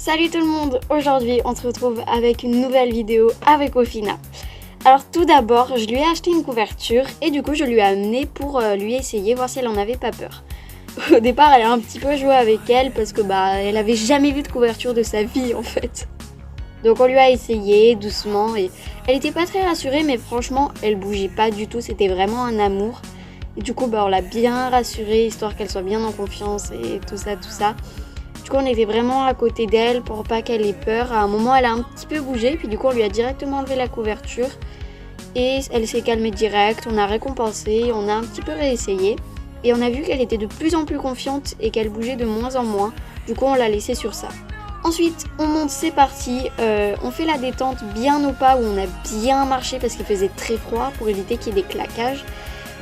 Salut tout le monde, aujourd'hui on se retrouve avec une nouvelle vidéo avec Ofina. Alors tout d'abord, je lui ai acheté une couverture et du coup je lui ai amené pour lui essayer, voir si elle en avait pas peur. Au départ elle a un petit peu joué avec elle parce que elle avait jamais vu de couverture de sa vie en fait. Donc on lui a essayé doucement et elle était pas très rassurée mais franchement elle bougeait pas du tout, c'était vraiment un amour. Et du coup on l'a bien rassurée histoire qu'elle soit bien en confiance et tout ça. Du coup on était vraiment à côté d'elle pour pas qu'elle ait peur. À un moment elle a un petit peu bougé puis du coup on lui a directement enlevé la couverture. Et elle s'est calmée direct, on a récompensé, on a un petit peu réessayé. Et on a vu qu'elle était de plus en plus confiante et qu'elle bougeait de moins en moins. Du coup on l'a laissée sur ça. Ensuite on monte, c'est parti, on fait la détente bien au pas où on a bien marché parce qu'il faisait très froid pour éviter qu'il y ait des claquages.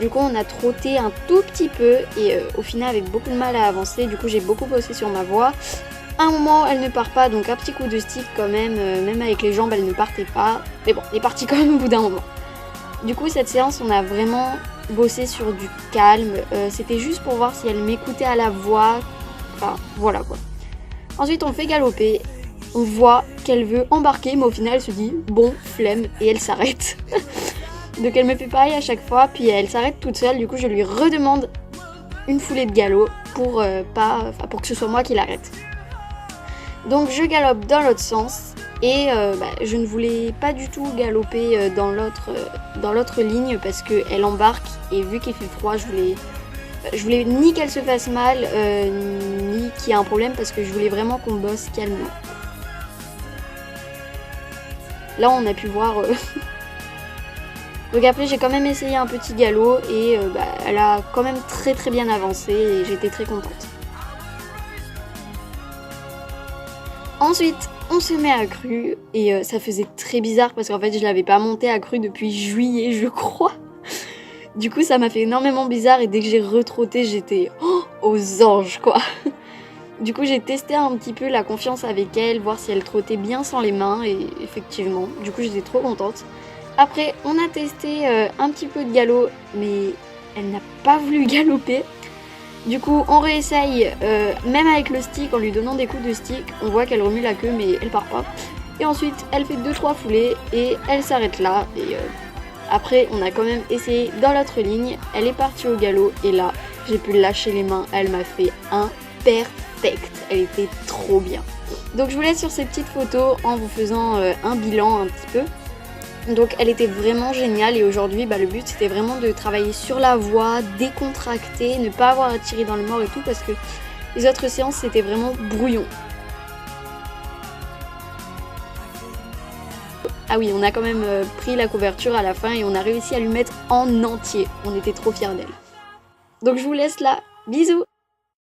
Du coup on a trotté un tout petit peu et au final avec beaucoup de mal à avancer, du coup j'ai beaucoup bossé sur ma voix. À un moment elle ne part pas, donc un petit coup de stick quand même, même avec les jambes elle ne partait pas. Mais bon, elle est partie quand même au bout d'un moment. Du coup cette séance on a vraiment bossé sur du calme, c'était juste pour voir si elle m'écoutait à la voix, enfin voilà quoi. Ensuite on fait galoper, on voit qu'elle veut embarquer mais au final elle se dit bon flemme et elle s'arrête. Donc elle me fait pareil à chaque fois, puis elle s'arrête toute seule, du coup je lui redemande une foulée de galop pour que ce soit moi qui l'arrête. Donc je galope dans l'autre sens et je ne voulais pas du tout galoper dans l'autre ligne parce qu'elle embarque et vu qu'il fait froid je voulais ni qu'elle se fasse mal ni qu'il y ait un problème parce que je voulais vraiment qu'on bosse calmement. Là on a pu voir... Donc après j'ai quand même essayé un petit galop et elle a quand même très bien avancé et j'étais très contente. Ensuite on se met à cru et ça faisait très bizarre parce qu'en fait je l'avais pas monté à cru depuis juillet je crois. Du coup ça m'a fait énormément bizarre et dès que j'ai retrotté j'étais aux anges quoi. Du coup j'ai testé un petit peu la confiance avec elle, voir si elle trottait bien sans les mains et effectivement du coup j'étais trop contente. Après, on a testé un petit peu de galop, mais elle n'a pas voulu galoper. Du coup, on réessaye, même avec le stick, en lui donnant des coups de stick, on voit qu'elle remue la queue, mais elle part pas. Et ensuite, elle fait 2-3 foulées et elle s'arrête là. Et après, on a quand même essayé dans l'autre ligne. Elle est partie au galop et là, j'ai pu lâcher les mains. Elle m'a fait un perfect. Elle était trop bien. Donc, je vous laisse sur ces petites photos en vous faisant un bilan un petit peu. Donc elle était vraiment géniale et aujourd'hui le but c'était vraiment de travailler sur la voix, décontracter, ne pas avoir à tirer dans le mort et tout parce que les autres séances c'était vraiment brouillon. Ah oui, on a quand même pris la couverture à la fin et on a réussi à lui mettre en entier, on était trop fiers d'elle. Donc je vous laisse là, bisous!